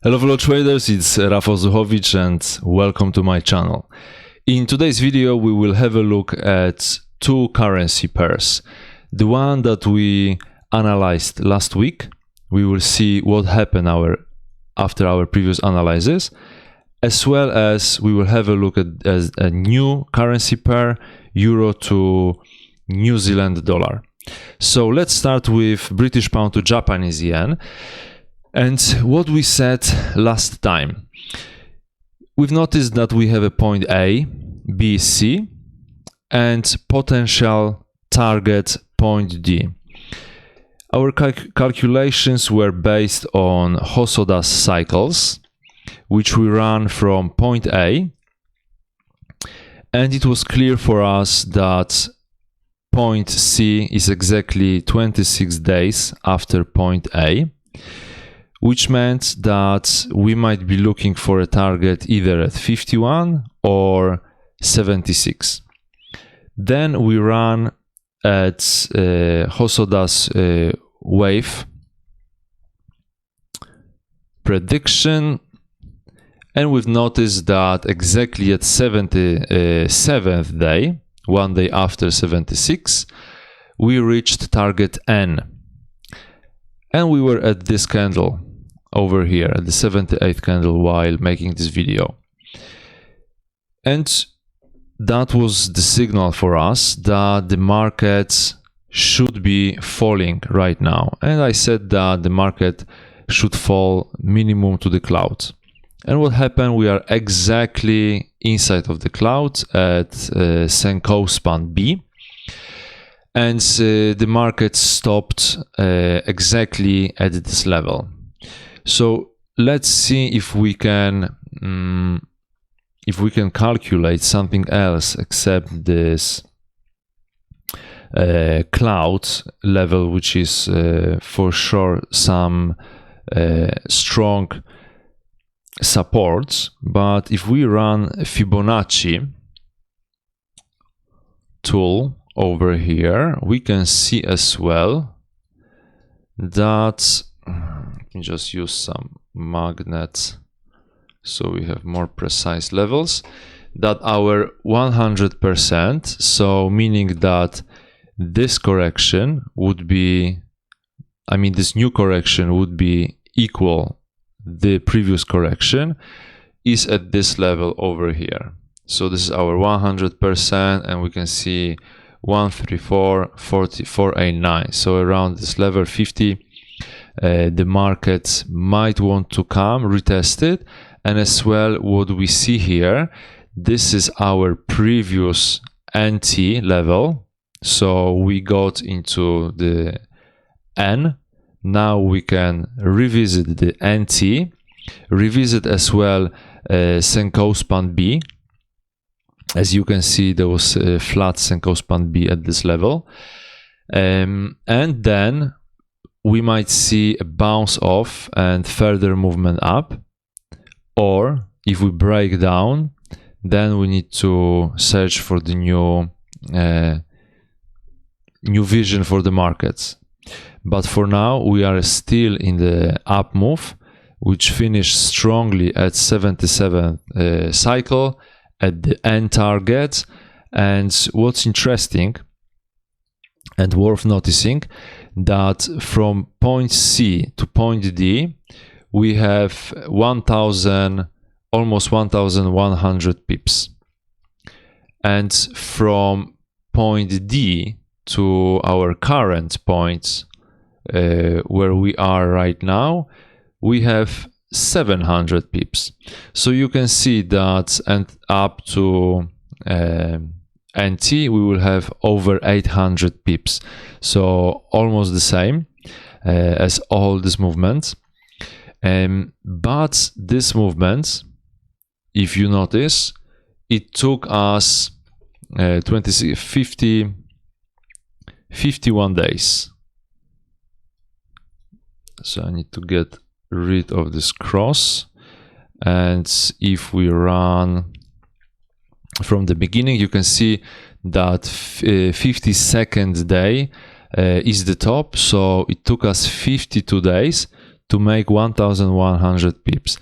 Hello fellow traders, it's Rafał Zuchowicz and welcome to my channel. In today's video we will have a look at two currency pairs. The one that we analyzed last week, we will see what happened after our previous analysis, as well as we will have a look at a new currency pair, euro to New Zealand dollar. So let's start with British pound to Japanese yen. And what we said last time, we've noticed that we have a point A, B, C, and potential target point D. Our calculations were based on Hosoda's cycles, which we ran from point A, and it was clear for us that point C is exactly 26 days after point A, which meant that we might be looking for a target either at 51 or 76. Then we ran at Hosoda's wave prediction, and we've noticed that exactly at 77th day, one day after 76, we reached target N. And we were at this candle over here, at the 78th candle, while making this video. And that was the signal for us that the market should be falling right now. And I said that the market should fall minimum to the cloud. And what happened? We are exactly inside of the cloud at Senkou-span B. And the market stopped exactly at this level. So let's see if we can calculate something else except this cloud level, which is for sure some strong supports. But if we run Fibonacci tool over here, we can see as well that let me just use some magnets so we have more precise levels, that our 100%, so meaning that this correction would be, this new correction would be equal the previous correction, is at this level over here. So this is our 100%, and we can see 134.4489. So around this level 50, the market might want to come retest it. And as well, what we see here, this is our previous NT level. So we got into the N. Now we can revisit the NT, revisit as well Senkou-span B. As you can see, there was a flat Senkou-span B at this level. And then we might see a bounce off and further movement up. Or if we break down, then we need to search for the new vision for the markets. But for now, we are still in the up move, which finished strongly at 77 cycle at the end target. And what's interesting and worth noticing, that from point C to point D, we have almost 1,100 pips. And from point D to our current point, where we are right now, we have 700 pips. So you can see that, and up to NT, we will have over 800 pips. So almost the same as all this movement. But this movement, if you notice, it took us 51 days. So I need to get rid of this cross. And if we run from the beginning, you can see that 52nd day is the top. So it took us 52 days to make 1100 pips.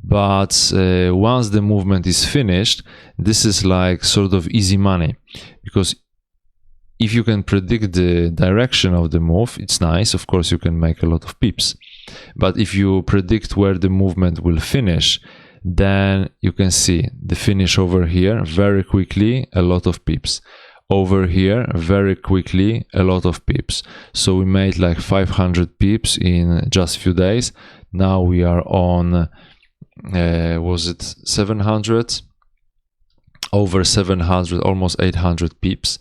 But once the movement is finished, this is like sort of easy money, because if you can predict the direction of the move, it's nice. Of course, you can make a lot of pips. But if you predict where the movement will finish, then you can see the finish over here very quickly, a lot of pips. Over here, very quickly, a lot of pips. So we made like 500 pips in just a few days. Now we are on, was it 700? Over 700, almost 800 pips,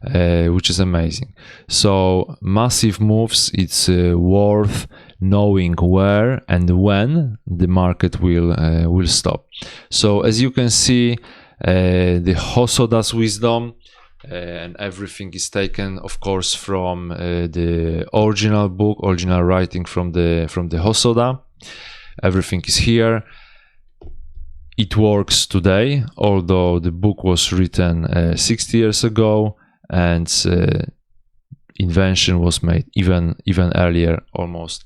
which is amazing. So massive moves, it's worth knowing where and when the market will stop. So as you can see, the Hosoda's wisdom, and everything is taken, of course, from the original book, original writing from the Hosoda. Everything is here. It works today, although the book was written 60 years ago, and invention was made even earlier, almost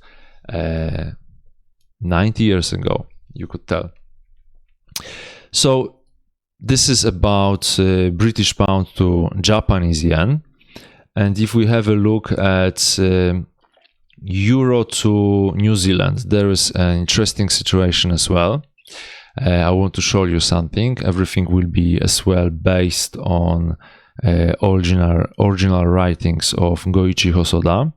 90 years ago, you could tell. So this is about British pound to Japanese yen. And if we have a look at euro to New Zealand, there is an interesting situation as well. I want to show you something. Everything will be as well based on original writings of Goichi Hosoda.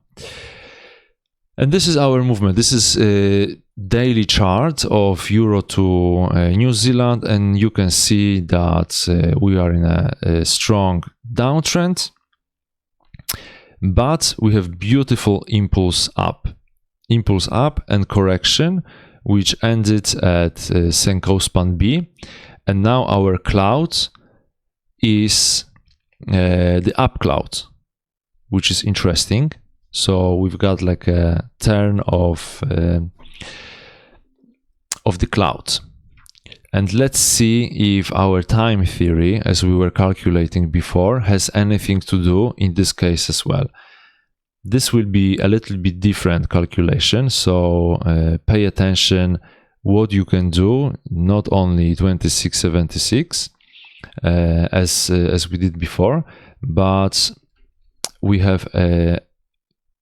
And this is our movement. This is a daily chart of euro to New Zealand, and you can see that we are in a strong downtrend, but we have beautiful impulse up and correction, which ended at Senkou-span B, and now our cloud is the up cloud, which is interesting. So we've got like a turn of the cloud. And let's see if our time theory, as we were calculating before, has anything to do in this case as well. This will be a little bit different calculation, so pay attention what you can do, not only 2676 as we did before, but we have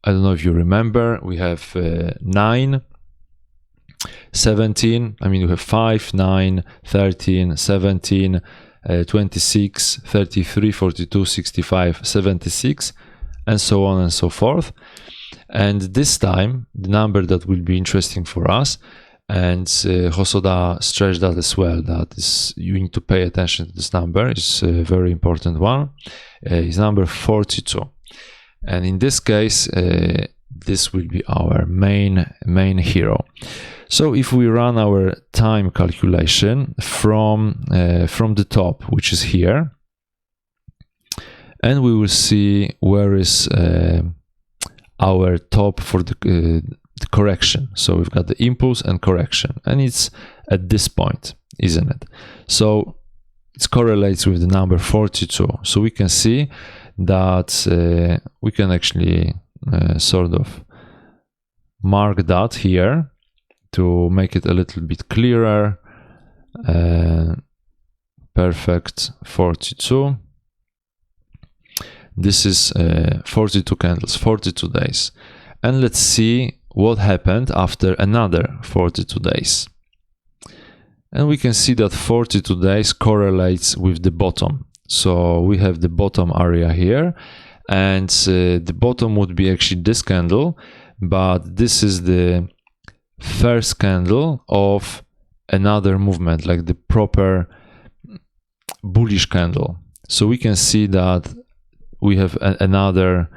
I don't know if you remember, we have 9, 17, I mean we have 5, 9, 13, 17, 26, 33, 42, 65, 76, and so on and so forth. And this time, the number that will be interesting for us, and Hosoda stressed that as well, that is, you need to pay attention to this number, it's a very important one, is number 42. And in this case, this will be our main hero. So if we run our time calculation from the top, which is here, and we will see where is our top for the correction. So we've got the impulse and correction, and it's at this point, isn't it? So it correlates with the number 42. So we can see that we can actually sort of mark that here to make it a little bit clearer. Perfect, 42. This is 42 candles, 42 days. And let's see what happened after another 42 days. And we can see that 42 days correlates with the bottom. So we have the bottom area here, and the bottom would be actually this candle, but this is the first candle of another movement, like the proper bullish candle. So we can see that we have another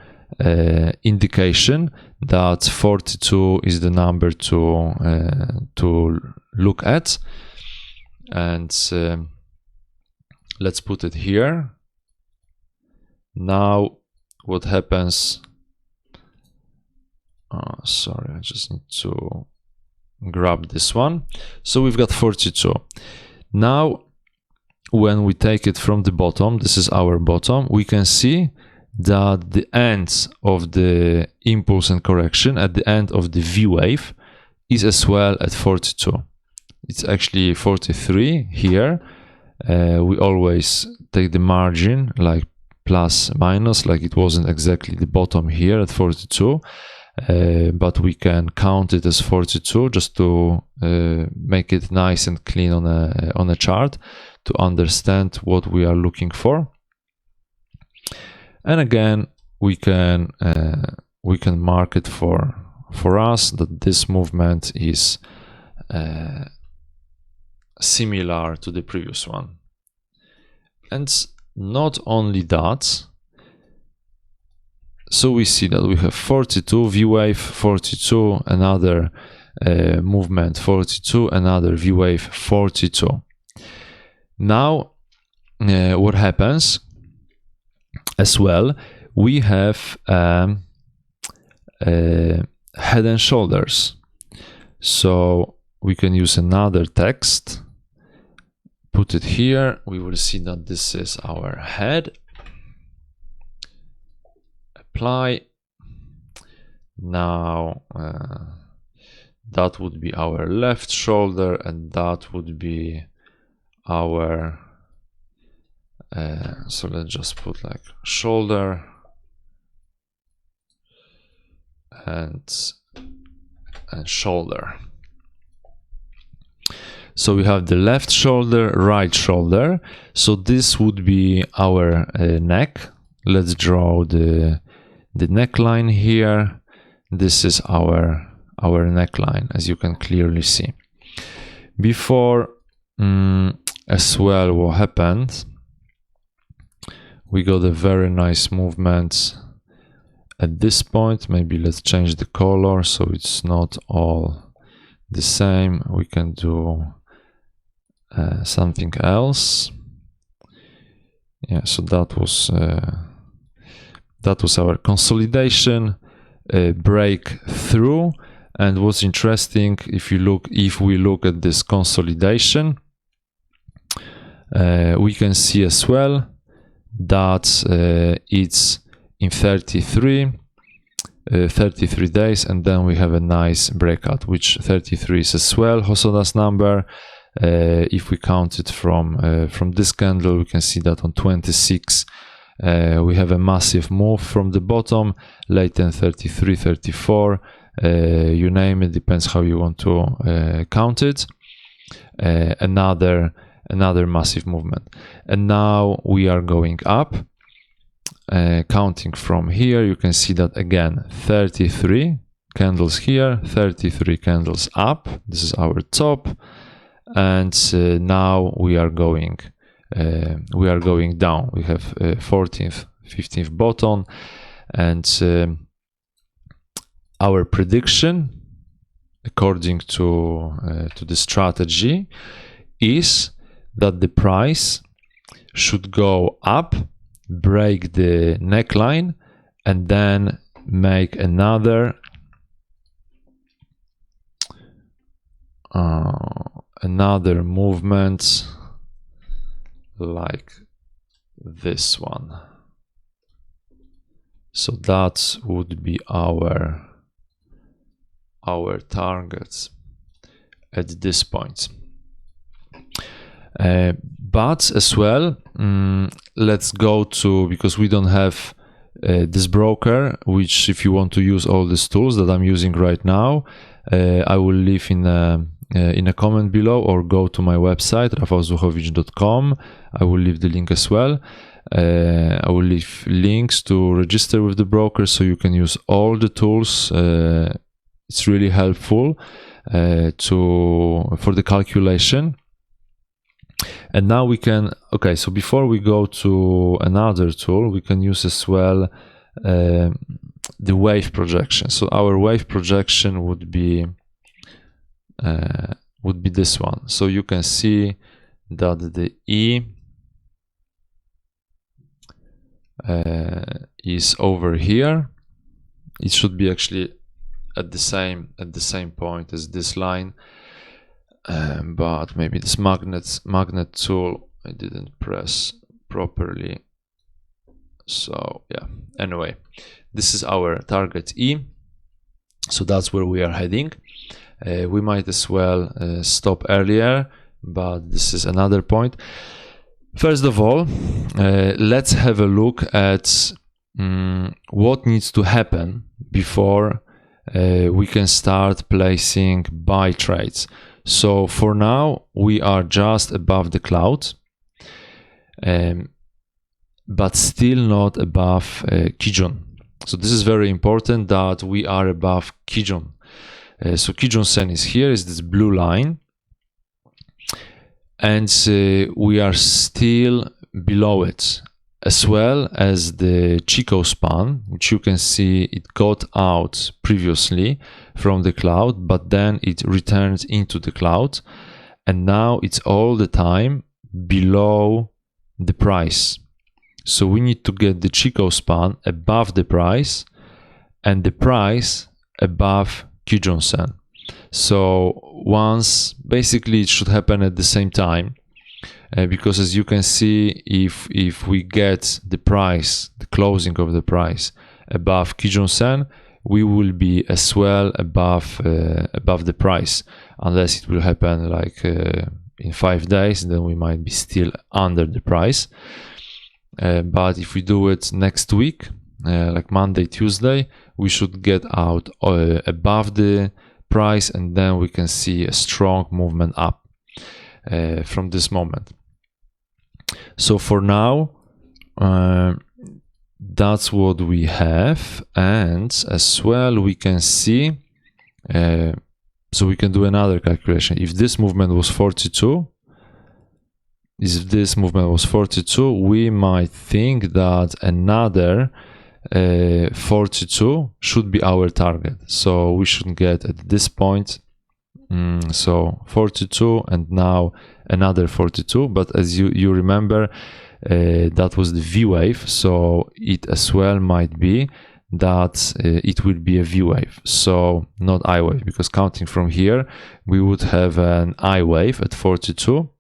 indication that 42 is the number to look at, and let's put it here. Now what happens, sorry, I just need to grab this one. So we've got 42. Now when we take it from the bottom, this is our bottom, we can see that the ends of the impulse and correction, at the end of the V wave, is as well at 42. It's actually 43 here. We always take the margin like plus minus, like it wasn't exactly the bottom here at 42, but we can count it as 42 just to make it nice and clean on a chart to understand what we are looking for. And again, we can mark it for us that this movement is similar to the previous one. And not only that, so we see that we have 42 V wave, 42 another movement, 42 another V wave, 42. Now what happens as well, we have head and shoulders, so we can use another text, put it here. We will see that this is our head. Apply. Now that would be our left shoulder, and that would be our so let's just put like shoulder and shoulder. So we have the left shoulder, right shoulder. So this would be our neck. Let's draw the neckline here. This is our neckline, as you can clearly see. Before as well, what happened? We got a very nice movement at this point. Maybe let's change the color so it's not all the same. We can do something else. Yeah, so that was our consolidation breakthrough. And what's interesting, if we look at this consolidation, we can see as well that it's in 33 days, and then we have a nice breakout, which 33 is as well Hosoda's number. If we count it from this candle, we can see that on 26 we have a massive move from the bottom, latent 33, 34, you name it, depends how you want to count it. Another massive movement, and now we are going up. Counting from here, you can see that again 33 candles here, 33 candles up. This is our top, and now we are going down. We have 14th, 15th bottom, and our prediction, according to the strategy, is that the price should go up, break the neckline, and then make another movement like this one. So that would be our targets at this point. But as well, let's go to, because we don't have this broker, which if you want to use all these tools that I'm using right now, I will leave in a comment below, or go to my website rafałzuchowicz.com. I will leave the link as well. I will leave links to register with the broker so you can use all the tools. It's really helpful for the calculation. And now we can, okay, so before we go to another tool, we can use as well the wave projection. So our wave projection would be this one. So you can see that the E is over here. It should be actually at the same point as this line. But maybe this magnet tool I didn't press properly. So yeah, anyway, this is our target E. So that's where we are heading. We might as well stop earlier, but this is another point. First of all, let's have a look at what needs to happen before we can start placing buy trades. So for now, we are just above the cloud, but still not above Kijun. So this is very important that we are above Kijun. So Kijun-sen is here, is this blue line, and we are still below it, as well as the Chikou-span, which you can see it got out previously from the cloud, but then it returned into the cloud, and now it's all the time below the price. So we need to get the Chikou-span above the price and the price above Kijun-sen. So once, basically it should happen at the same time, because as you can see, if we get the price, the closing of the price above Kijun-sen, we will be as well above the price, unless it will happen like in 5 days, then we might be still under the price. But if we do it next week, like Monday, Tuesday, we should get out above the price, and then we can see a strong movement up from this moment. So for now, that's what we have, and as well we can see, so we can do another calculation. If this movement was 42, we might think that another 42 should be our target. So we should get at this point, so 42 and now another 42, but as you remember, that was the V wave, so it as well might be that it will be a V wave, so not I wave, because counting from here we would have an I wave at 42,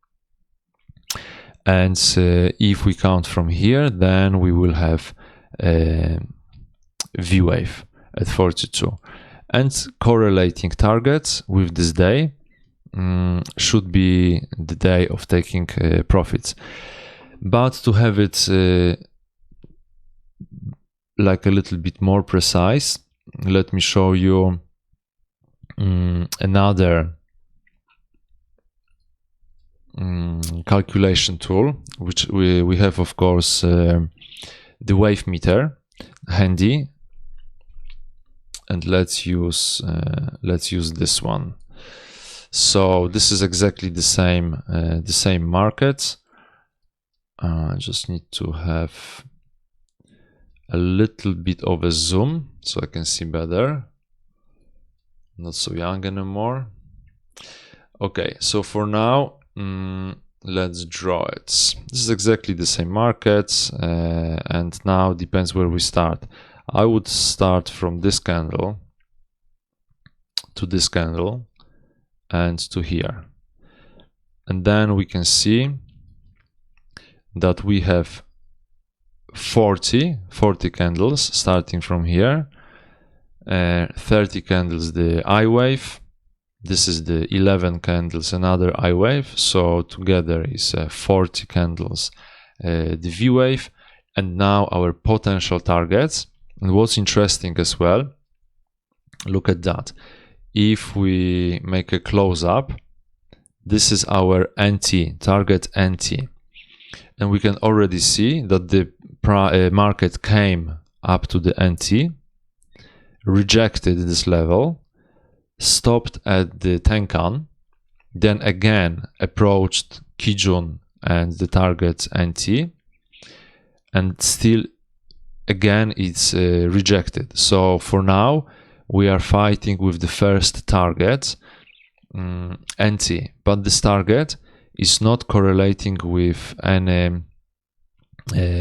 and if we count from here, then we will have V wave at 42. And correlating targets with this day should be the day of taking profits. But to have it like a little bit more precise, let me show you another calculation tool, which we have, of course, the wave meter handy, and let's use this one. So this is exactly the same market. I just need to have a little bit of a zoom so I can see better. Not so young anymore. Okay, so for now, let's draw it. This is exactly the same market, and now depends where we start. I would start from this candle to this candle and to here, and then we can see that we have 40 candles starting from here, 30 candles the I wave, this is the 11 candles another I wave, so together is 40 candles the V wave, and now our potential targets. And what's interesting as well, look at that. If we make a close up, this is our NT, target NT. And we can already see that the market came up to the NT, rejected this level, stopped at the Tenkan, then again approached Kijun and the target NT, and still again it's rejected. So for now we are fighting with the first target, NT, but this target is not correlating with any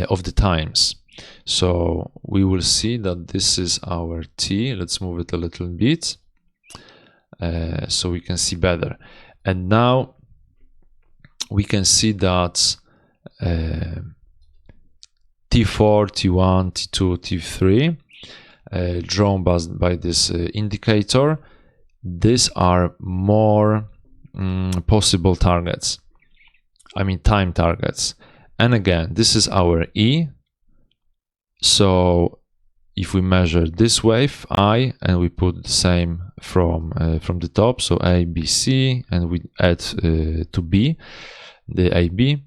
of the times. So we will see that this is our T. Let's move it a little bit so we can see better. And now we can see that T4, T1, T2, T3, drawn by this indicator, these are more possible targets. I mean time targets. And again, this is our E. So if we measure this wave I and we put the same from the top, so A, B, C, and we add to B, the AB,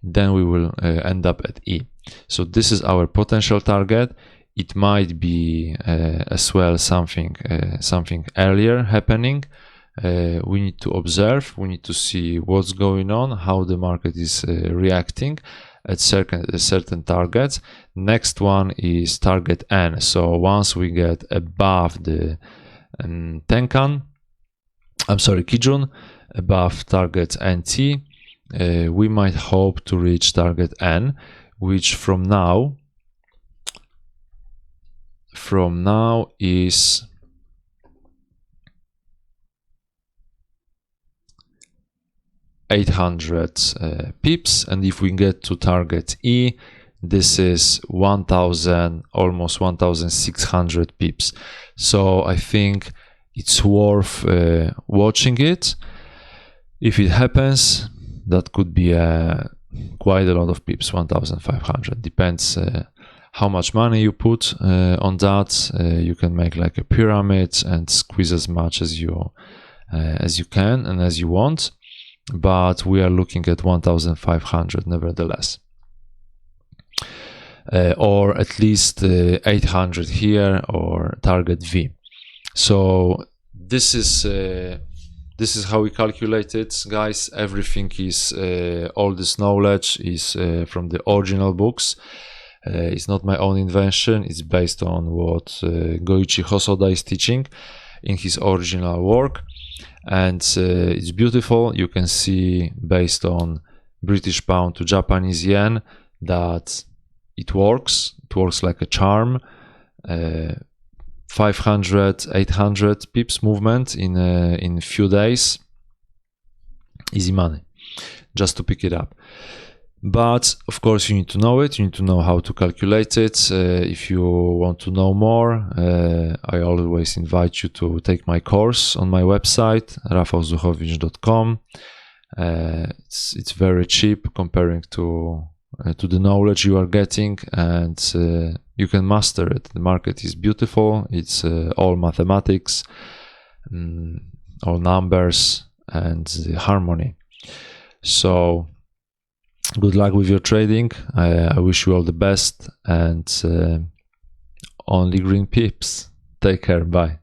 then we will end up at E. So this is our potential target. It might be as well something earlier happening. We need to observe, we need to see what's going on, how the market is reacting at certain targets. Next one is target N. So once we get above the Kijun, above target NT, we might hope to reach target N, which from now is 800 pips, and if we get to target E, this is 1000, almost 1600 pips. So I think it's worth watching it. If it happens, that could be quite a lot of pips, 1500. Depends how much money you put on that. You can make like a pyramid and squeeze as much as you can and as you want. But we are looking at 1500 nevertheless, or at least 800 here, or target V. So this is how we calculate it, guys. Everything is all this knowledge is from the original books. It's not my own invention. It's based on what Goichi Hosoda is teaching in his original work. And it's beautiful. You can see based on British pound to Japanese yen that it works. It works like a charm. 500, 800 pips movement in a few days. Easy money, just to pick it up. But of course you need to know it. You need to know how to calculate it. If you want to know more, I always invite you to take my course on my website, rafałzuchowicz.com. It's very cheap comparing to the knowledge you are getting, and you can master it. The market is beautiful. It's all mathematics, all numbers, and harmony. So good luck with your trading. I wish you all the best, and only green pips. Take care. Bye.